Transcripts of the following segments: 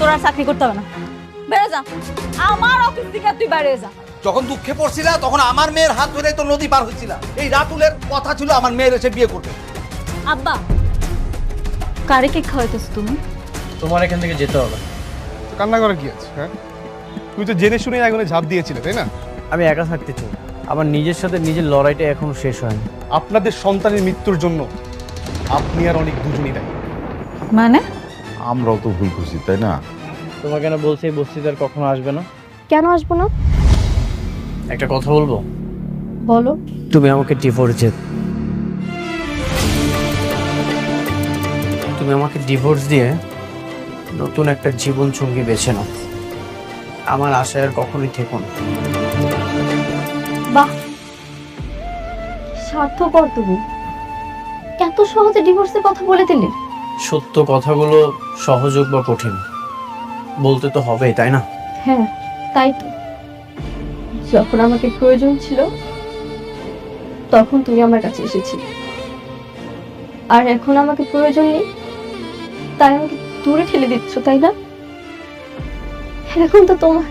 তোর আর চাকরি করতে হবে না, বেড়ে যা আমার অফিস থেকে, তুই বাইরে যা। যখন দুঃখে পড়ছিলা তখন আমার মেয়ের হাত ধরে তো নদী পার হয়েছিল। এই রাতুলের কথা ছিল আমার মেয়ের এসে বিয়ে করবে। আব্বা, কারে কি খাওয়াইতেছ তুমি? তোমার এখান থেকে যেতে হবে। কান্না করে কি আছে? হ্যাঁ, তুই তো জেনে শুনে আগুনে ঝাঁপ দিয়েছিলে, তাই না? আমি একা থাকতে চাই, আমার নিজের সাথে নিজের লড়াইটা এখনো শেষ হয়নি। আপনাদের সন্তানের মৃত্যুর জন্য আপনি আর অনেক দুজনই দায়ী। মানে? আমরাও তো ভুল করছি, তাই না? তোমাকে কেন বলছি এই বস্তিতে আর কখনো আসবে না? কেন আসবো না? একটা কথা বলবো? বলো। তুমি আমাকে ডিভোর্স দিয়ে নতুন একটা জীবন সঙ্গী বেছে নাও। আমার আশায় আর কখনোই থেকো না। বাহ, স্বার্থপর তুমি, এত সহজে ডিভোর্সের কথা বলে দিলে। সত্য কথাগুলো সহজ হোক বা কঠিন, বলতে তো হবেই, তাই না? হ্যাঁ, তাই তো। যখন আমাকে প্রয়োজন ছিল তখন তুমি আমার কাছে এসেছিলে, আর এখন আমাকে প্রয়োজন নেই তাই আমাকে দূরে ঠেলে দিচ্ছ, তাই না? এখন তো তোমার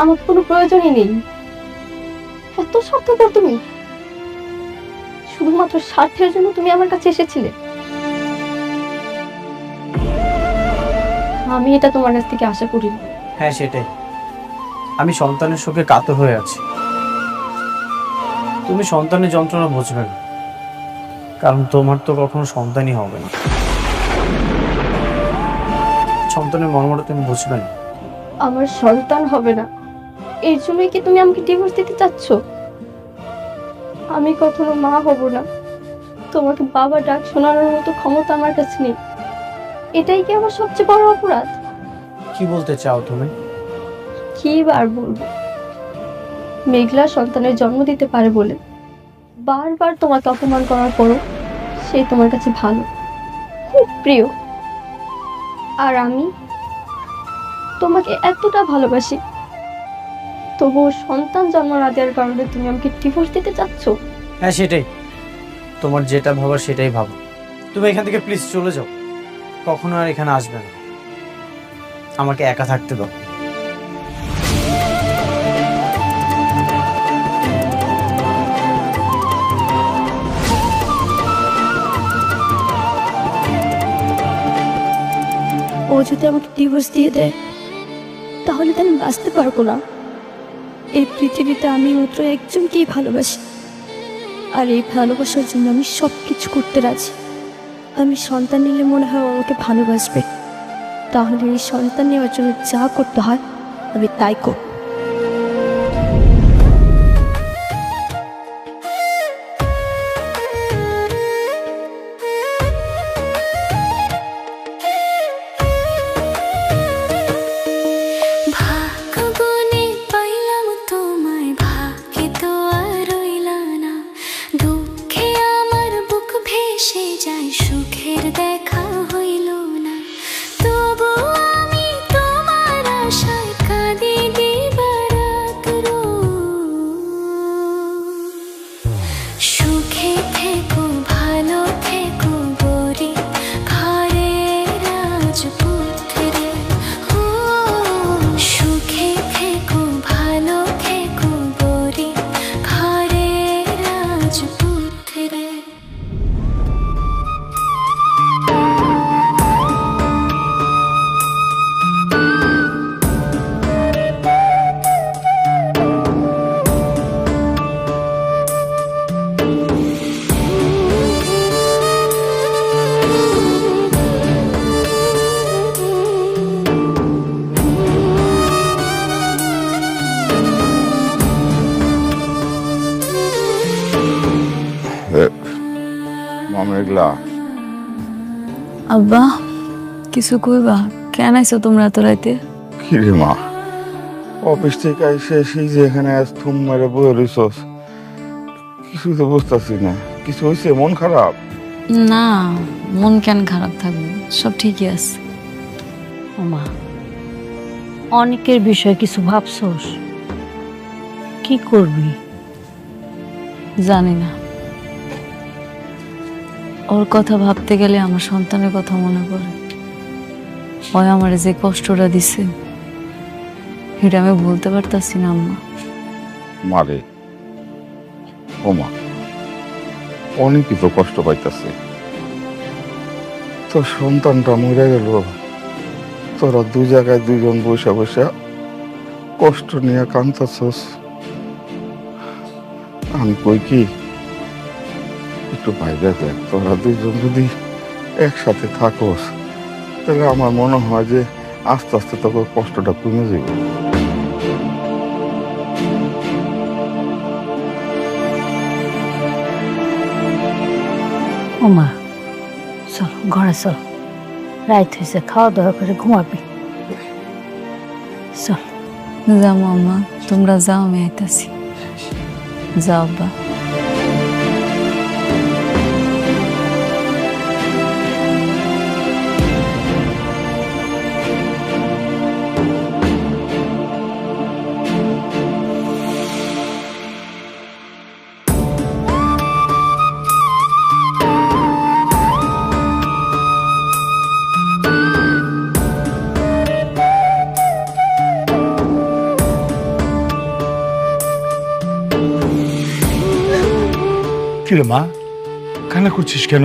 আমাকে কোনো প্রয়োজনই নেই। এত স্বার্থপর তুমি, শুধুমাত্র স্বার্থের জন্য তুমি আমার কাছে এসেছিলে। আমি এটা তোমার কাছ থেকে আশা করিনি। হ্যাঁ, সেটাই। আমি সন্তানের শোকে কাতর হয়ে আছি। তুমি সন্তানের যন্ত্রণা বুঝবে না, কারণ তোমার তো কখনো সন্তানই হবে না। সন্তানের মর্মটা তুমি বুঝবে না। আমার সন্তান হবে না এর জন্যই কি তুমি আমাকে ডিভোর্স দিতে চাচ্ছ? আমি কখনো মা হব না, তোমাকে বাবা ডাক শোনানোর মতো ক্ষমতা আমার কাছে নেই। এটাই কি আমার সবচেয়ে বড় অপরাধ? কি বলতে চাও তুমি? কি বার বলবো, মেঘলা সন্তানের জন্ম দিতে পারে বলে বারবার তোমাকে অপমান করার পরও সে তোমার কাছে ভালো, খুব প্রিয়। আর আমি তোমাকে এতটা ভালোবাসি, তবুও সন্তান জন্ম না দেওয়ার কারণে তুমি আমাকে ডিভোর্স দিতে চাচ্ছ? হ্যাঁ, সেটাই। তোমার যেটা ভাবার সেটাই ভাবো। তুমি এখান থেকে প্লিজ চলে যাও, কখনো আর এখানে আসবে না। আমাকে একা থাকতে দাও। ও যদি আমাকে ডিভোর্স দিয়ে দেয় তাহলে তো আমি বাঁচতে পারবো না। এই পৃথিবীতে আমি মাত্র একজনকেই ভালোবাসি, আর এই ভালোবাসার জন্য আমি সব কিছু করতে রাজি। আমি সন্তান নিলে মনে হয় ও আমাকে ভালোবাসবে, তাহলে এই সন্তান নেওয়ার জন্য যা করতে হয় আমি তাই করব। মেঘলা, আব্বা, কিছু কইবা? কেন আইছো তোমরা এত রাইতে? কি রে মা, অফিস থেকে এসে সেই যে এখানে থুম মেরে বয়ে রইছস, কিছু তো বুঝতেছি না। কিছু হয়েছে? মন খারাপ? না, মন কেন খারাপ থাকবে, সব ঠিকই আছে। ওমা, অনেকের বিষয়ে কিছু ভাবছোস? কি করবি? জানি না, ওর কথা ভাবতে গেলে আমার সন্তানের কথা মনে পড়ে। ওই আমার যে কষ্টটা দিছে এটা আমি বলতে পারতাছি না আম্মা। মারে ওমা অনেকই তো কষ্ট পাইতাছে। তোর সন্তানটা মরে গেল, তোরা দুই জায়গায় দুইজন বসে বসে কষ্ট নিয়ে কাঁদতাছস। আমি কই কি একটু বাইরে দেখ, তোরা দুইজন যদি একসাথে থাকস তাহলে আমার মনে হয় যে আস্তে আস্তে তোকে কষ্টটা কমে যাবে। ও মা, চল ঘরে চল, রাত হয়েছে, খাওয়া দাওয়া করে ঘুমাবি। চল। যাও আম্মা, তোমরা যাও, আমি আইতাছি। যাও আব্বা। কিরে মা, কান্না করছিস কেন?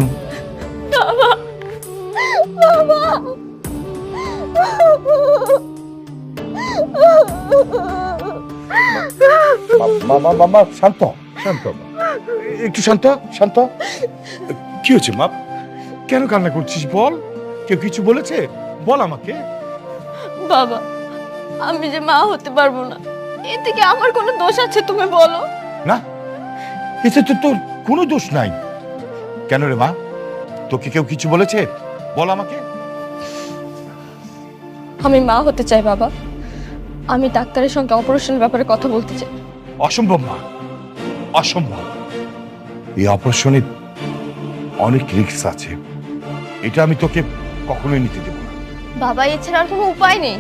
মামা শান্ত শান্ত, একটু শান্ত শান্ত। কি হয়েছে মা, কেন কান্না করছিস বল? কেউ কিছু বলেছে? বল আমাকে। বাবা, আমি যে মা হতে পারবো না, এর থেকে আমার কোনো দোষ আছে তুমি বলো? না, এতে তো তোর কোনো দোষ নাই। কেন রে মা, তোকে কেউ কিছু বলেছে? বল আমাকে। আমি মা হতে চাই বাবা। আমি ডাক্তারের সঙ্গে অপারেশনের ব্যাপারে কথা বলতে চাই। অসম্ভব মা, অসম্ভব। এই অপারেশনে অনেক রিস্ক আছে, এটা আমি তোকে কখনোই নিতে দেব না। বাবা, এছাড়া আর কোনো উপায় নেই।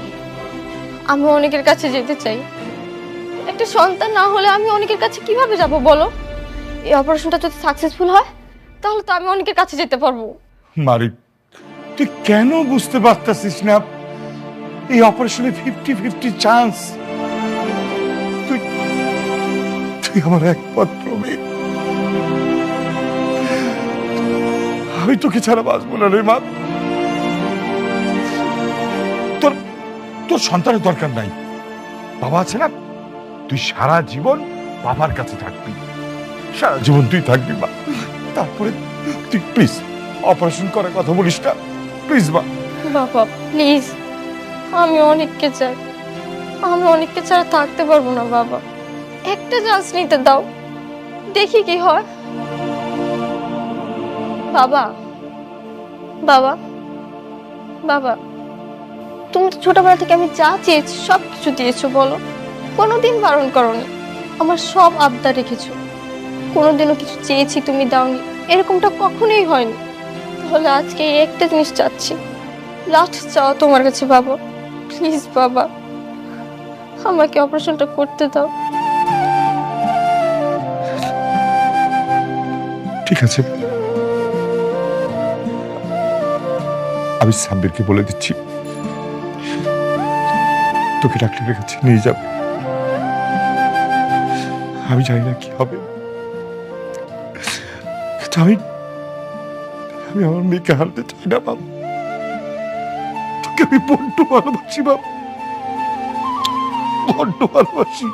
আমি অনেকের কাছে যেতে চাই। একটা সন্তান না হলে আমি অনেকের কাছে কিভাবে যাব বলো? এই অপারেশনটা যদি সাকসেসফুল হয় তাহলে তো আমি অনেকের কাছে যেতে পারবো। মারি, তুই কেন বুঝতে পারতাছিস না? এই অপারেশনে 50-50 চান্স। তুই তুই আমার একমাত্র মেয়ে, আমি তোকে ছাড়া বাঁচবো না রে মা। তোর তোর সন্তানের দরকার নাই, বাবা আছে না। তুই সারা জীবন বাবার কাছে থাকবি, সারা জীবন তুই থাকবি মা। তারপরে তুই প্লিজ অপারেশন করার কথা বলিস না, প্লিজ মা। বাবা প্লিজ, আমি অনেককে চাই। আমি অনেককে ছাড়া থাকতে পারবো না বাবা। একটা চান্স নিতে দাও, দেখি কি হয়। বাবা, বাবা, বাবা, তুমি তো ছোটবেলা থেকে আমি যা চেয়েছি সব কিছু দিয়েছো বলো, কোনোদিন বারণ করোনি। আমার সব আবদার রেখেছো, কোনোদিনও কিছু চেয়েছি তুমি দাওনি, এরকমটা কখনোই হয়নি। তাহলে আজকে এই একটা জিনিস চাচ্ছি, লাস্ট চাও তোমার কাছে বাবা, প্লিজ বাবা, আমাকে অপারেশনটা করতে দাও। ঠিক আছে, আমি সাব্বিরকে বলে দিচ্ছি তোকে ডাক্তারের কাছে নিয়ে যাবে। আমি জানি না কি হবে, কিন্তু আমি আমার মেয়েকে হারতে চাই না বাবা। তোকে আমি বড্ড ভালোবাসি বাবা, বড্ড ভালোবাসি।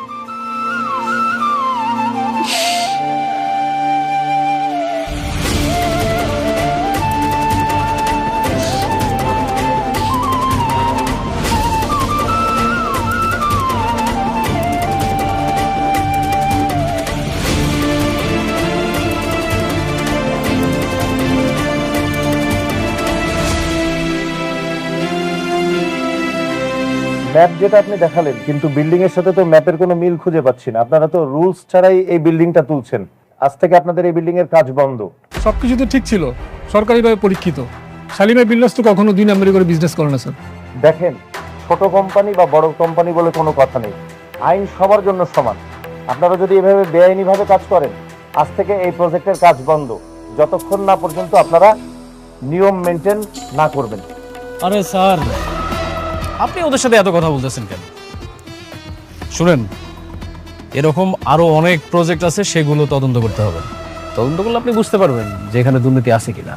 ম্যাপ যেটা আপনি দেখালেন, কিন্তু বিল্ডিং এর সাথে তো ম্যাপের কোনো মিল খুঁজে পাচ্ছি না। আপনারা তো রুলস ছাড়াই এই বিল্ডিংটা তুলছেন। আজ থেকে আপনাদের এই বিল্ডিং এর কাজ বন্ধ। সবকিছু তো ঠিক ছিল, সরকারিভাবে পরীক্ষিত। শালিমার বিল্ডার্স তো কখনো 2 নম্বরি করে বিজনেস করে না স্যার। দেখেন, ছোট কোম্পানি বা বড় কোম্পানি বলে কোনো কথা নেই, আইন সবার জন্য সমান। আপনারা যদি এভাবে বেআইনিভাবে কাজ করেন, আজ থেকে এই প্রজেক্টের কাজ বন্ধ, যতক্ষণ না পর্যন্ত আপনারা নিয়ম মেনটেন না করবেন। আরে স্যার, আপনি ওদের সাথে এত কথা বলতেছেন কেন? শুনেন, এরকম আরো অনেক প্রজেক্ট আছে, সেগুলো তদন্ত করতে হবে। তদন্ত করলে আপনি বুঝতে পারবেন যে এখানে দুর্নীতি আছে কিনা।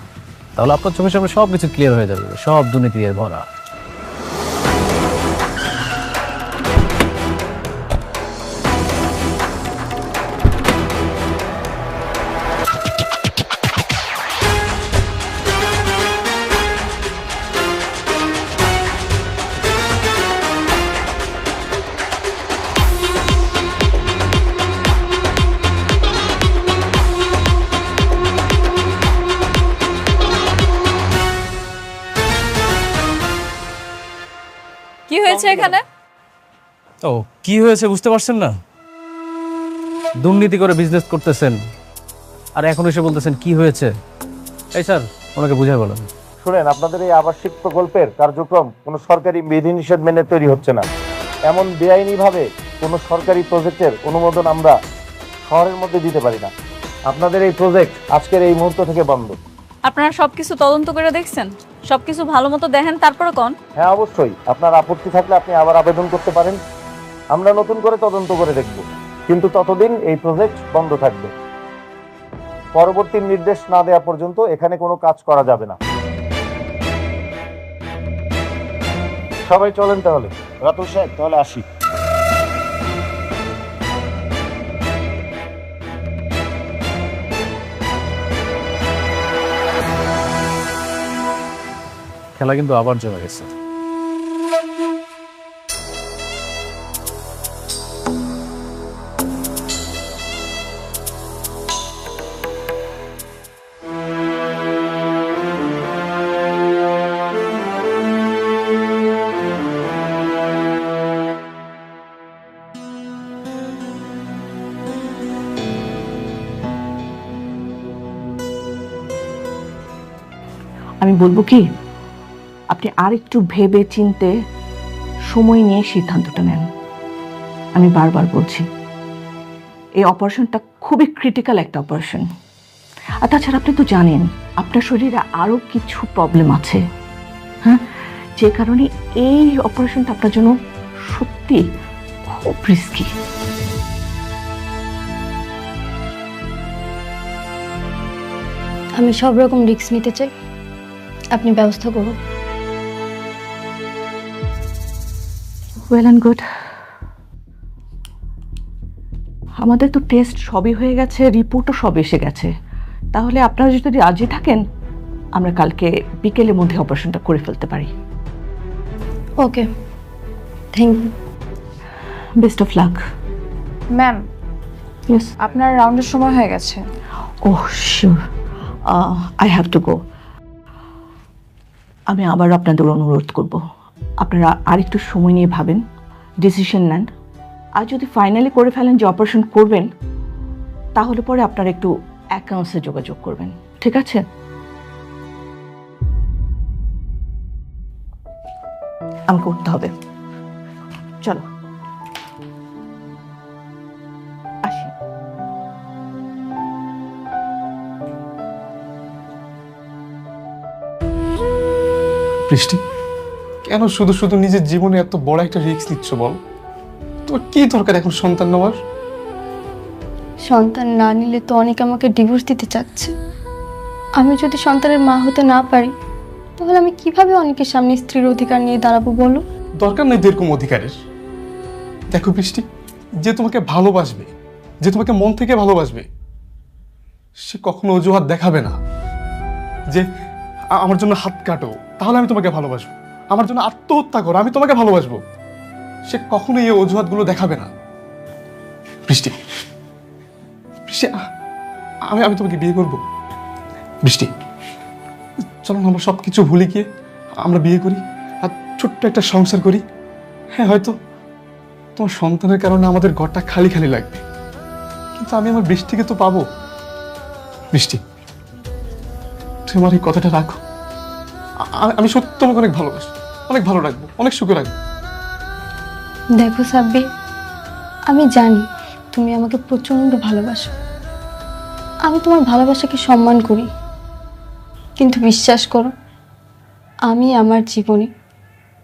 তাহলে আপনার চোখের সামনে সবকিছু ক্লিয়ার হয়ে যাবে, সব দুর্নীতি দিয়ে ভরা। কি হয়েছে এখানে? ও, কি হয়েছে বুঝতে পারছেন না? দুর্নীতি করে বিজনেস করতেছেন আর এখন এসে বলতেছেন কি হয়েছে? এই স্যার, ওনাকে বুঝাই বলেন। শুনেন, আপনাদের এই আবাসিক প্রকল্পের কার্যক্রম কোনো সরকারি বিধিনিষেধ মেনে তৈরি হচ্ছে না। এমন বেআইনিভাবে কোনো সরকারি প্রজেক্টের অনুমোদন আমরা শহরের মধ্যে দিতে পারি না। আপনাদের এই প্রজেক্ট আজকের এই মুহূর্ত থেকে বন্ধ। আপনারা সবকিছু তদন্ত করে দেখছেন? সবকিছু ভালো মতো দেখেন, তারপরে কোন? হ্যাঁ, অবশ্যই। আপনার আপত্তি থাকলে আপনি আবার আবেদন করতে পারেন, আমরা নতুন করে তদন্ত করে দেখব। কিন্তু ততদিন এই প্রজেক্ট বন্ধ থাকবে। পরবর্তী নির্দেশ না দেওয়া পর্যন্ত এখানে কোনো কাজ করা যাবে না। সবাই চলেন তাহলে। রাতুল সাহেব, তাহলে আসি। খেলা কিন্তু আবার জমে গেছে। আমি বলবো কি, আপনি আর একটু ভেবে চিনতে সময় নিয়ে সিদ্ধান্তটা নেন। আমি বারবার বলছি, এই অপারেশনটা খুবই ক্রিটিক্যাল একটা অপারেশন। আর তাছাড়া আপনি তো জানেন আপনার শরীরে আরও কিছু প্রবলেম আছে, হ্যাঁ, যে কারণে এই অপারেশনটা আপনার জন্য সত্যি খুব রিস্কি। আমি সব রকম রিস্ক নিতে চাই, আপনি ব্যবস্থা করুন। Well and good. আমাদের তো টেস্ট সবই হয়ে গেছে, রিপোর্টও সব এসে গেছে। তাহলে আপনারা যদি রাজি থাকেন, আমরা কালকে বিকেলের মধ্যে অপারেশনটা করে ফেলতে পারি। Okay, thank you. Best of luck. Ma'am, yes, আপনার রাউন্ডের সময় হয়ে গেছে। Oh sure, I have to go. আমি আবার আপনাদের অনুরোধ করব, আপনারা আরেকটু সময় নিয়ে ভাবেন, ডিসিশন নেন। আর যদি ফাইনালি করে ফেলেন যে অপারেশন করবেন, তাহলে পরে আপনারা একটু অ্যাকাউন্টসে যোগাযোগ করবেন, ঠিক আছে? আমাকে করতে হবে, চলো আসি। বৃষ্টি, কেন শুধু শুধু নিজের জীবনে এত বড় একটা রিস্ক নিচ্ছ বল? তোর কি দরকার এখন সন্তান নেওয়ার? সন্তান না নিলে তো অনেকে আমাকে ডিভোর্স দিতে চাচ্ছে। আমি যদি সন্তানের মা হতে না পারি, তাহলে আমি কিভাবে অনেকের সামনে স্ত্রীর অধিকার নিয়ে দাঁড়াবো বলো? দরকার নেই তো এরকম অধিকারের। দেখো বৃষ্টি, যে তোমাকে ভালোবাসবে, যে তোমাকে মন থেকে ভালোবাসবে, সে কখনো অজুহাত দেখাবে না যে আমার জন্য হাত কাটো তাহলে আমি তোমাকে ভালোবাসবো, আমার জন্য আত্মহত্যা করো আমি তোমাকে ভালোবাসবো। সে কখনো এই অজুহাতগুলো দেখাবে না। বৃষ্টি, বৃষ্টি, আমি তোমাকে বিয়ে করব। বৃষ্টি, চলো না আমরা সব কিছু ভুলে গিয়ে আমরা বিয়ে করি আর ছোট্ট একটা সংসার করি। হ্যাঁ, হয়তো তোমার সন্তানের কারণে আমাদের ঘরটা খালি খালি লাগবে, কিন্তু আমি আমার বৃষ্টিকে তো পাবো। বৃষ্টি, তুমি আমার এই কথাটা রাখো। আমি সত্যি তোমাকে অনেক ভালোবাসি, অনেক ভালো রাখবো, অনেক সুখে রাখবো। দেখো সাব্বির, আমি জানি তুমি আমাকে প্রচন্ড ভালোবাসো। আমি তোমার ভালোবাসাকে সম্মান করি, কিন্তু বিশ্বাস করো, আমি আমার জীবনে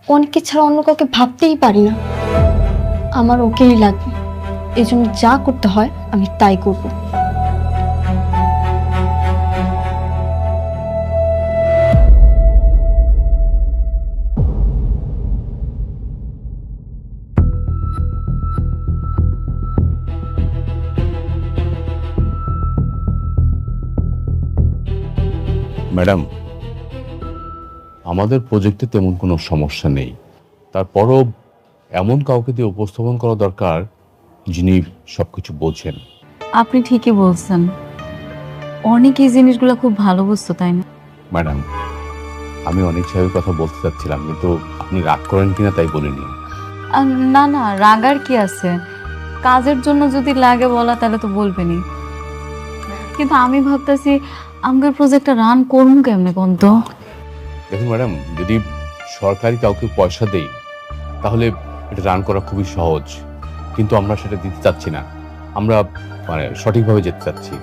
অনেককে ছাড়া অন্য কাউকে ভাবতেই পারি না। আমার ওকেই লাগবে, এই জন্য যা করতে হয় আমি তাই করব। ম্যাডাম, আমাদের প্রজেক্টে তেমন কোনো সমস্যা নেই, তারপরও এমন কাউকে দিয়ে উপস্থাপন করা দরকার যিনি সবকিছু বোঝেন। আপনি ঠিকই বলছেন, অনেক এই জিনিসগুলো খুব ভালো বুঝতো, তাই না? ম্যাডাম, আমি অনেক সাহেবের কথা বলতে চাচ্ছিলাম, কিন্তু আপনি রাগ করেন কিনা তাই বলিনি। না না, রাগার কি আছে, কাজের জন্য যদি লাগে বলা তাহলে তো বলবেনই। কিন্তু আমি ভাবতেছি আমাদের প্রজেক্টটা রান করবো কেমনে কোন তো? দেখুন ম্যাডাম, যদি সরকারি কাউকে পয়সা দেই তাহলে এটা রান করা খুবই সহজ, কিন্তু আমরা সেটা দিতে চাচ্ছি না, আমরা মানে সঠিকভাবে যেতে চাচ্ছি।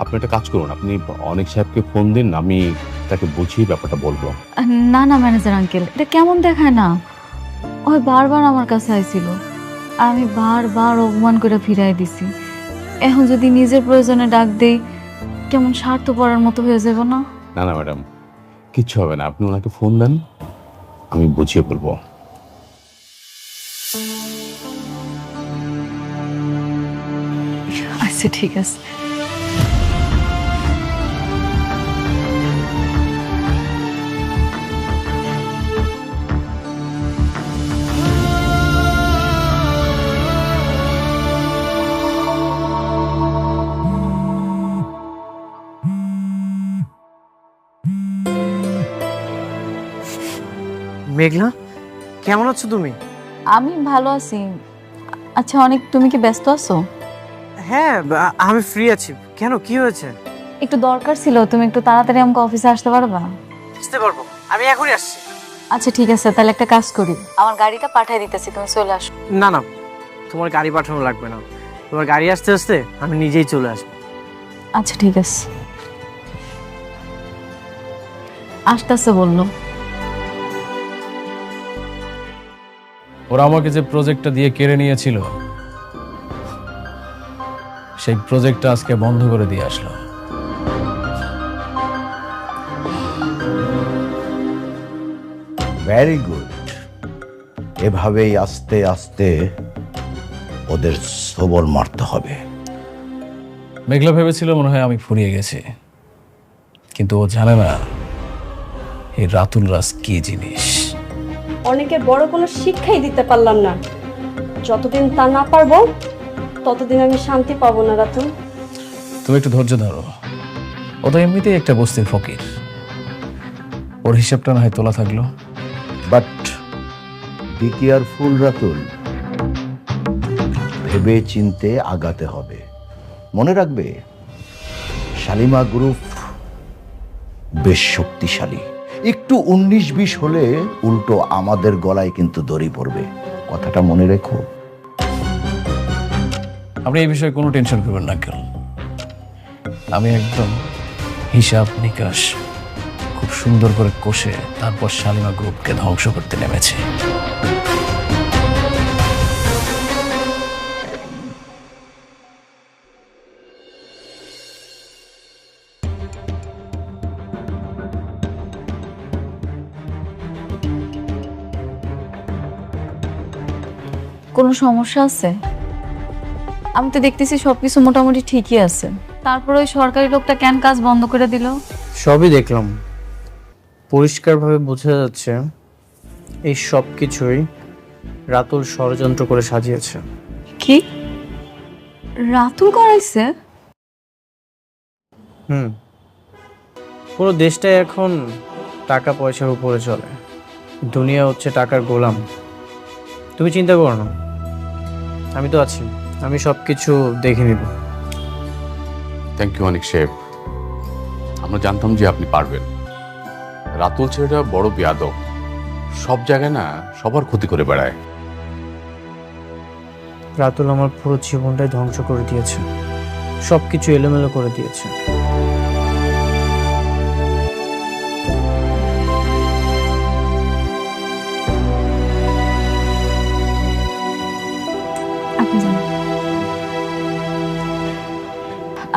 আপনি একটা কাজ করুন, আপনি অনেক সাহেবকে ফোন দিন, আমি তাকে বুঝিয়ে ব্যাপারটা বলবো। না না ম্যানেজার আঙ্কেল, এটা কেমন দেখায় না? ওই বারবার আমার কাছে আইছিল, আর আমি বারবার অপমান করে ফিরাই দিছি। এখন যদি নিজের প্রয়োজনে ডাক দেই কেমন স্বার্থপরের মতো হয়ে যাব না? না না ম্যাডাম, কিচ্ছু হবে না, আপনি ওনাকে ফোন দেন, আমি বুঝিয়ে বলবো। আচ্ছা ঠিক আছে। মেঘলা, কেমন আছো তুমি? আমি ভালো আছি। আচ্ছা অনেক, তুমি কি ব্যস্ত আছো? হ্যাঁ, আমি ফ্রি আছি। কেন, কি হয়েছে? একটু দরকার ছিল, তুমি একটু তাড়াতাড়ি আমাকে অফিসে আসতে পারবা? আসতে পারবো, আমি এখনই আসছি। আচ্ছা ঠিক আছে, তাহলে একটা কাজ করি, আমার গাড়িটা পাঠিয়ে দিতেছি, তুমি চলে আসো। না না, তোমার গাড়ি পাঠানো লাগবে না, তোমার গাড়ি আসতে আসতে আমি নিজেই চলে আসবো। আচ্ছা ঠিক আছে, আসতেছে বললো। ওরা আমাকে যে প্রজেক্টটা দিয়ে কেড়ে নিয়েছিল সেই প্রজেক্টটা আজকে বন্ধ করে দিয়ে আসলো। Very good. এভাবেই আস্তে আস্তে ওদের সবল মারতে হবে। মেঘলা ভেবেছিল মনে হয় আমি ফুরিয়ে গেছি, কিন্তু ও জানে না এই রাতুল রাজ কি জিনিস। অনেকে বড় কোনো শিক্ষাই দিতে পারলাম না, যতদিন তা না পারবো ততদিন আমি শান্তি পাবো না। রাতুল, তুমি একটু ধৈর্য ধরো, ও তো এমনিতেই একটা বস্তির ফকির, ওর হিসাবটা না হয় তোলা থাকলো। বাট বি কেয়ারফুল রাতুল, ভেবে চিনতে আগাতে হবে। মনে রাখবে শালিমা গ্রুপ বেশ শক্তিশালী, একটু 19-20 হলে উল্টো আমাদের গলায় কিন্তু দড়ি পড়বে, কথাটা মনে রেখো। আপনি এই বিষয়ে কোনো টেনশন করবেন না কেন, আমি একদম হিসাব নিকাশ খুব সুন্দর করে কষে তারপর শালিমা গ্রুপকে ধ্বংস করতে নেমেছে। কোনো সমস্যা আছে? আমি তো দেখতেছি সবকিছু মোটামুটি ঠিকই আছে, তারপর ওই সরকারি লোকটা কেন কাজ বন্ধ করে দিল? সবই দেখলাম, পরিষ্কারভাবে বোঝা যাচ্ছে এই সব কিছুই রাতুল ষড়যন্ত্র করে সাজিয়েছে। কি রাতুল করাইছে? পুরো দেশটাই এখন টাকা পয়সার উপরে চলে, দুনিয়া হচ্ছে টাকার গোলাম। তুমি চিন্তা করো না, আমি তো আছি, আমি সবকিছু দেখে নিব। থ্যাংক ইউ অনেক সাহেব, আমরা জানতাম যে আপনি পারবেন। রাতুল ছেলেটা বড় বেয়াদব, সব জায়গায় না সবার ক্ষতি করে বেড়ায়। রাতুল আমার পুরো জীবনটাই ধ্বংস করে দিয়েছে, সবকিছু এলোমেলো করে দিয়েছে।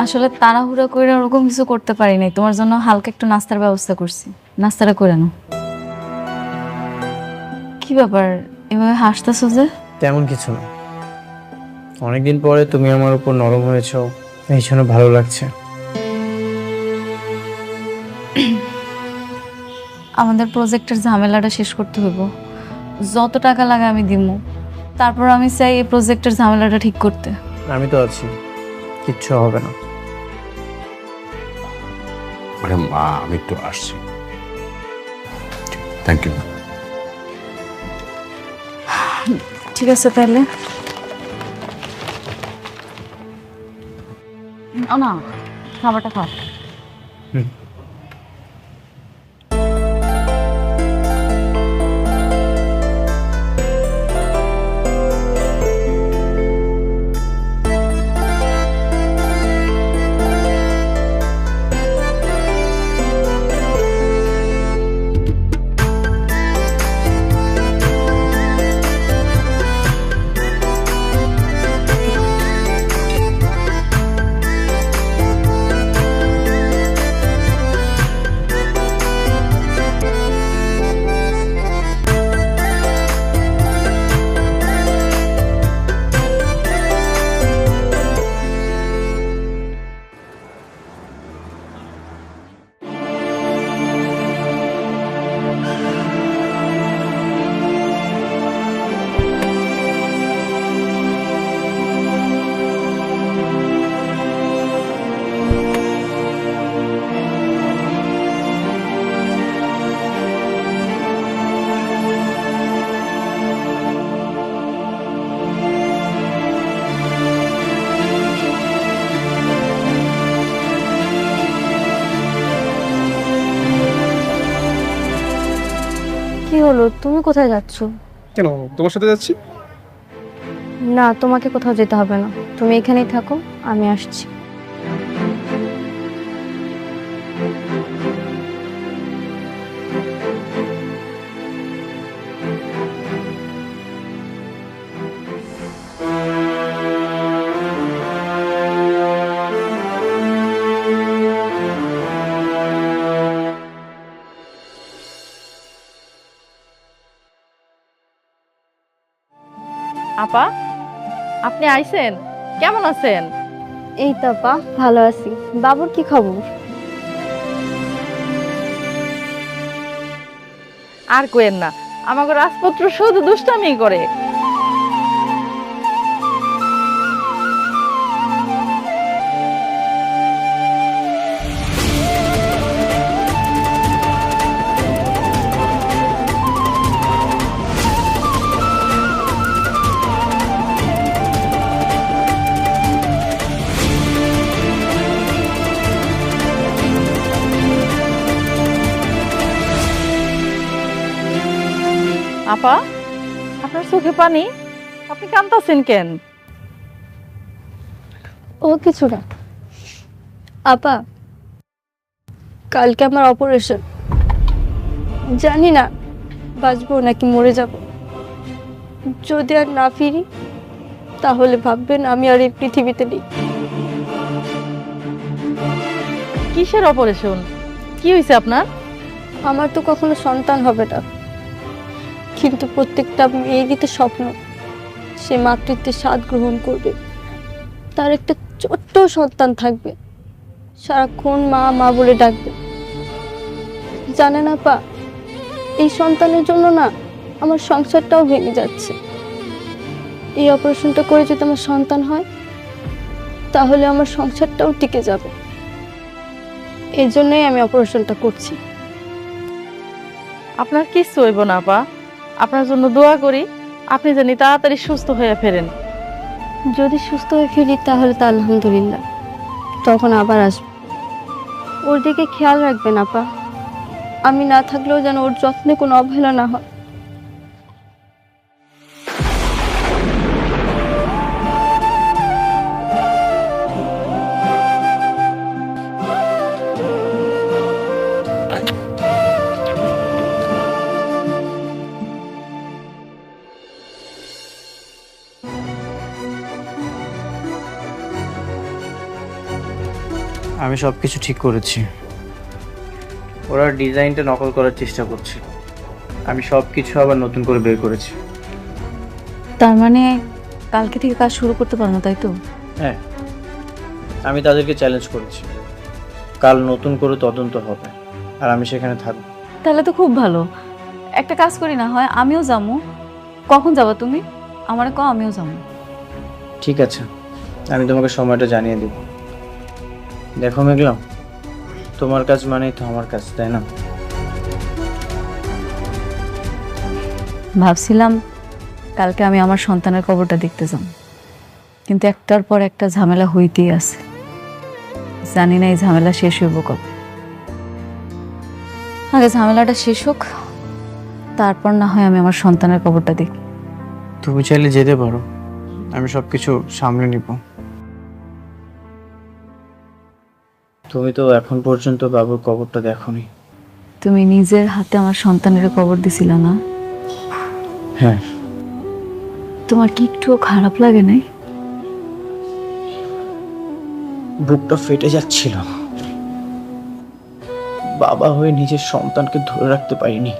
আসলে তাড়াহুড়া করে ওরকম কিছু করতে পারি নাই, তোমার জন্য হালকা একটু নাস্তার ব্যবস্থা করছি, নাস্তাটা করে নাও। কি ব্যাপার এভাবে হাসতেছো যে? তেমন কিছু না, অনেকদিন পরে তুমি আমার উপর নরম হয়েছো, এই জন্য ভালো লাগছে। আমাদের প্রজেক্টের ঝামেলাটা শেষ করতে হইব, যত টাকা লাগে আমি দিব, তারপর আমি চাই এই প্রজেক্টের ঝামেলাটা ঠিক করতে। আমি তো আছি, কিচ্ছু হবে না। ম্যাডাম আমি একটু আসছি। Thank you. ঠিক আছে তাহলে। না খাবারটা খা। কি হলো, তুমি কোথায় যাচ্ছ? কেন, তোমার সাথে যাচ্ছি। না, তোমাকে কোথাও যেতে হবে না, তুমি এখানেই থাকো, আমি আসছি। আপা, আপনি আইছেন? কেমন আছেন? এই তো আপা, ভালো আছি। বাবুর কি খবর? আর কোয়েন না, আমাকে রাজপুত্র শুধু দুষ্টামি করে। আপা, আপনার চোখে পানি, আপনি কাঁদতেছেন কেন? ও কিছু না আপা, কালকে আমার অপারেশন, জানি না বাঁচবো নাকি মরে যাব। যদি আর না ফিরি তাহলে ভাববেন আমি আর এই পৃথিবীতে নেই। কিসের অপারেশন? কি হয়েছে আপনার? আমার তো কখনো সন্তান হবে না, কিন্তু প্রত্যেকটা মেয়েরই তো স্বপ্ন সে মাতৃত্বের স্বাদ গ্রহণ করবে, তার একটা ছোট্ট সন্তান থাকবে, সারাক্ষণ মা মা বলে ডাকবে। জানেন আপা, এই সন্তানের জন্য না আমার সংসারটাও ভেঙে যাচ্ছে। এই অপারেশনটা করে যদি আমার সন্তান হয় তাহলে আমার সংসারটাও টিকে যাবে, এই জন্যই আমি অপারেশনটা করছি। আপনার কিচ্ছু হইব না আপা, আপনার জন্য দোয়া করি, আপনি জানি তাড়াতাড়ি সুস্থ হয়ে ফেরেন। যদি সুস্থ হয়ে ফিরি তাহলে তো আলহামদুলিল্লাহ, তখন আবার আসবো। ওর দিকে খেয়াল রাখবেন আপা, আমি না থাকলেও যেন ওর যত্নে কোনো অবহেলা না হয়। আমি সব কিছু ঠিক করেছি। ওরা ডিজাইনটা নকল করার চেষ্টা করছে, আমি সব কিছু আবার নতুন করে বের করেছি। তার মানে কালকে থেকে কাজ শুরু করতে পারো না, তাই তো? হ্যাঁ, আমি তাদেরকে চ্যালেঞ্জ করেছি, কাল নতুন করে তদন্ত হবে আর আমি সেখানে থাকবো। তাহলে তো খুব ভালো। একটা কাজ করি না হয়, আমিও যাবো। কখন যাবা তুমি? আমারে কও, আমিও যাবো। ঠিক আছে, আমি তোমাকে সময়টা জানিয়ে দেব। দেখো মেঘলা, তোমার কাজ মানেই তো আমার কাজ, তাই না? ভাবছিলাম কালকে আমি আমার সন্তানের কবরটা দেখতে যাব, কিন্তু একটার পর একটা ঝামেলা হইতেই আছে। জানি না এই ঝামেলা শেষ হইব কবে। আগে ঝামেলাটা শেষ হোক, তারপর না হয় আমি আমার সন্তানের কবরটা দেখি। তুমি চাইলে যেতে পারো, আমি সব কিছু সামলে নিব। তুমি তো এখন পর্যন্ত বাবুর কবরটা দেখোনি। তুমি নিজের হাতে আমার সন্তানের কবর দিছিলা না? হ্যাঁ। তোমার কি একটুও খারাপ লাগে নাই? বুকটা ফেটে যাচ্ছিল, বাবা হয়ে নিজের সন্তানকে ধরে রাখতে পারিনি।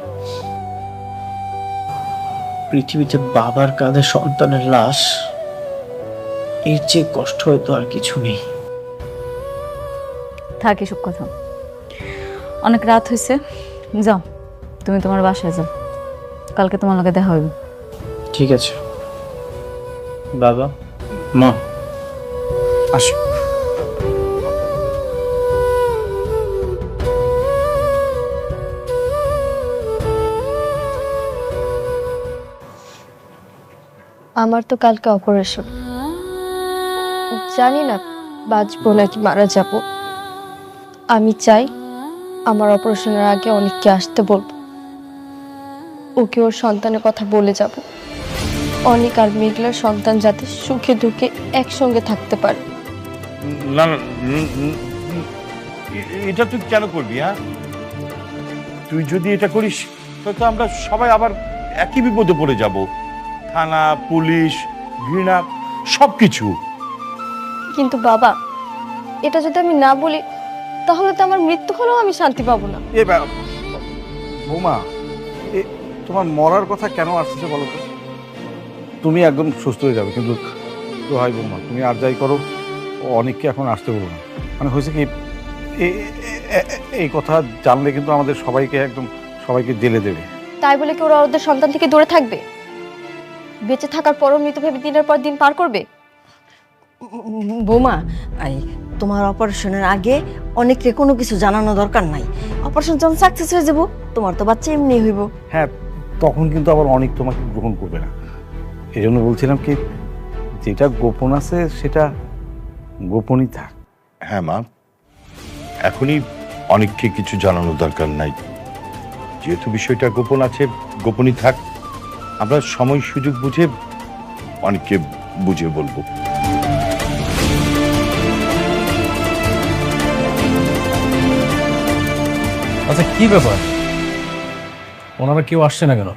পৃথিবীতে বাবার কাঁধে সন্তানের লাশ, এর চেয়ে কষ্ট হয়তো আর কিছু নেই। থাক এসব কথা, অনেক রাত হয়েছে, যাও তুমি তোমার বাসায় যাও, কালকে তোমার লগে দেখা হইব। ঠিক আছে বাবা, মা আসো। আমার তো কালকে অপারেশন, জানি না বাঁচবো নাকি মারা যাব। আমি চাই আমার অপারেশনের আগে অনেককে আসতে বলবো, ওকে ওর সন্তানের কথা বলে যাব। অনেক আর মেঘলার সন্তান যাতে সুখে দুঃখে একসঙ্গে থাকতে পারে। না না, এটা তুই কেন করবি? হ্যাঁ, তুই যদি এটা করিস তাহলে তো আমরা সবাই আবার একই বিপদে পড়ে যাব। থানা, পুলিশ, ঘৃণা, সবকিছু। কিন্তু বাবা, এটা যদি আমি না বলি তাহলে তো আমার মৃত্যু হলেও আমি শান্তি পাবো না। বৌমা, তোমার মরার কথা কেন আসছে বলো তো? তুমি একদম সুস্থ হয়ে যাবে, কিন্তু তো হয় বৌমা, তুমি আর যাই করো, ও অনেককে এখন আসতে বলো না। মানে হয়েছে কি, এই কথা জানলে কিন্তু আমাদের সবাইকে জেলে দেবে। তাই বলে কি ওরা ওদের সন্তান থেকে দূরে থাকবে? বেঁচে থাকার পরও মৃত ভেবে দিনের পর দিন পার করবে? বৌমা, তোমার অপারেশনের আগে অনেককে কোনো কিছু জানানো দরকার নাই। অপারেশন যখন সাকসেস হয়ে যাব, তোমার তো বাচ্চা এমনি হইব। হ্যাঁ, তখন কিন্তু আবার অনেক তোমাকে গ্রহণ করবে না। এই জন্য বলছিলাম কি, যেটা গোপন আছে সেটা গোপনই থাক। হ্যাঁ মা, এখনই অনেককে কিছু জানানোর দরকার নাই। যেহেতু বিষয়টা গোপন আছে, গোপনই থাক। আমরা সময় সুযোগ বুঝে অনেককে বুঝে বলবো। আচ্ছা, কি ব্যাপার, ওনারা কেউ আসছে না কেন?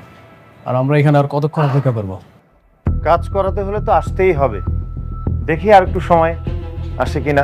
আর আমরা এখানে আর কতক্ষণ অপেক্ষা করবো? কাজ করাতে হলে তো আসতেই হবে। দেখি আর একটু সময় আসে কিনা।